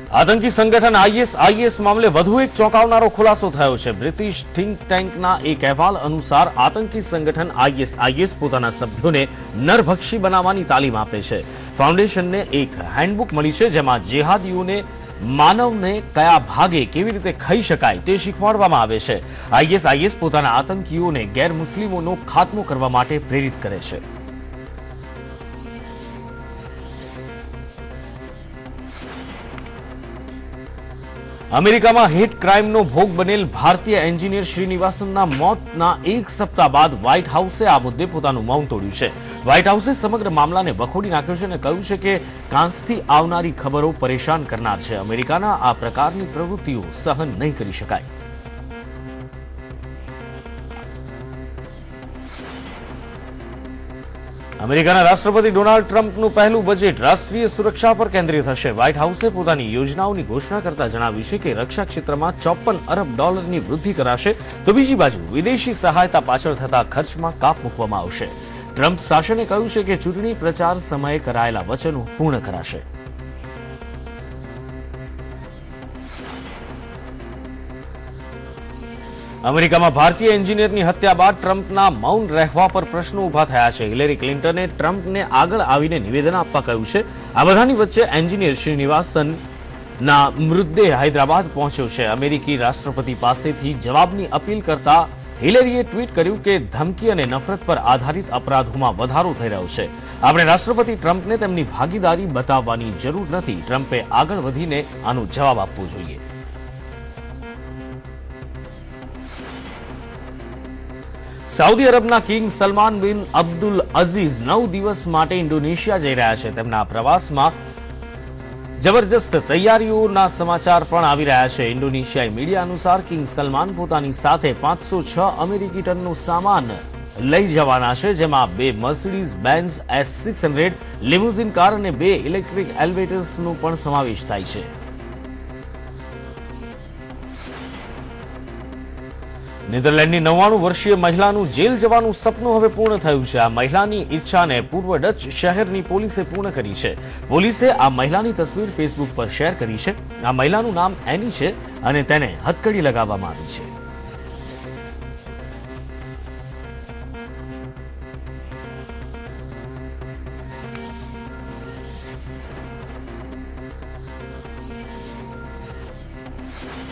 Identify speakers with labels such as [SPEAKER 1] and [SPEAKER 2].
[SPEAKER 1] આતંકી સંગઠન આઈએસ મામલે વધુ એક ચોંકાવનારો ખુલાસો થયો છે। બ્રિટિશ થિંક ટેન્કના એક અહેવાલ અનુસાર આતંકી સંગઠન આઈએસ પોતાના સભ્યોને નરભક્ષી બનાવવાની તાલીમ આપે છે। ફાઉન્ડેશનને એક હેન્ડબુક મળી છે જેમાં જેહાદીઓને માનવને કયા ભાગે કેવી રીતે ખાઈ શકાય તે શીખવાડવામાં આવે છે। આઈએસ પોતાના આતંકીઓને ગેરમુસ્લિમોનો ખાત્મો કરવા માટે પ્રેરિત કરે છે। અમેરિકામાં હેટ ક્રાઇમનો ભોગ બનેલ ભારતીય એન્જિનિયર શ્રીનિવાસનના મોતના એક સપ્તાહ બાદ વ્હાઇટ હાઉસે આ મુદ્દે પોતાનું મૌન તોડ્યું છે। વ્હાઇટ હાઉસે સમગ્ર મામલાને વખોડી નાખ્યો છે અને કહ્યું છે કે કાંસથી આવનારી ખબરો પરેશાન કરનાર છે। અમેરિકાના આ પ્રકારની પ્રવૃત્તિઓ સહન નહીં કરી શકાય। અમેરિકાના રાષ્ટ્રપતિ ડોનાલ્ડ ટ્રમ્પનું પહેલું બજેટ રાષ્ટ્રીય સુરક્ષા પર કેન્દ્રિત હશે। વ્હાઇટ હાઉસે પોતાની યોજનાઓની ઘોષણા કરતા જણાવ્યું છે કે રક્ષા ક્ષેત્રમાં $54 અરબ વૃદ્ધિ કરાશે તો બીજી બાજુ વિદેશી સહાયતા પાછળ થતા ખર્ચમાં કાપ મૂકવામાં આવશે। ટ્રમ્પ શાસને કહ્યું છે કે ચૂંટણી પ્રચાર સમયે કરાયેલા વચનો પૂર્ણ કરાશે। અમેરિકામાં ભારતીય એન્જિનિયરની હત્યા બાદ ટ્રમ્પના મૌન રહેવા પર પ્રશ્નો ઉભા થયા છે। હિલેરી ક્લિન્ટને ટ્રમ્પને આગળ આવીને નિવેદન આપવા કહ્યું છે। આ બધાની વચ્ચે એન્જિનિયર શ્રીનિવાસનના મૃતદેહ હૈદરાબાદ પહોંચ્યો છે। અમેરિકી રાષ્ટ્રપતિ પાસેથી જવાબની અપીલ કરતા હિલેરીએ ટ્વીટ કર્યું કે ધમકી અને નફરત પર આધારિત અપરાધોમાં વધારો થઈ રહ્યો છે। આપણે રાષ્ટ્રપતિ ટ્રમ્પને તેમની ભાગીદારી બતાવવાની જરૂર નથી। ટ્રમ્પે આગળ વધીને આનો જવાબ આપવો જોઈએ। સાઉદી અરબના કિંગ સલમાન બિન અબ્દુલ અઝીઝ 9 દિવસ માટે ઇન્ડોનેશિયા જઈ રહ્યા છે। તેમના પ્રવાસમાં જબરજસ્ત તૈયારીઓના સમાચાર પણ આવી રહ્યા છે। ઇન્ડોનેશિયાઈ મીડિયા અનુસાર કિંગ સલમાન પોતાની સાથે 506 અમેરિકી ટનનો સામાન લઈ જવાના છે, જેમાં 2 મર્સિડીઝ બેન્ઝ S600 લિમુઝિન કાર અને 2 ઇલેક્ટ્રિક એલિવેટર્સનો પણ સમાવેશ થાય છે। નેધરલેન્ડની 99 વર્ષીય મહિલાનું જેલ જવાનું સપનું હવે પૂર્ણ થયું છે। આ મહિલાની ઈચ્છાને પૂર્વ ડચ શહેરની પોલીસે પૂર્ણ કરી છે। પોલીસે આ મહિલાની તસવીર ફેસબુક પર શેર કરી છે। આ મહિલાનું નામ એની છે અને તેને હથકડી લગાવવામાં આવી છે।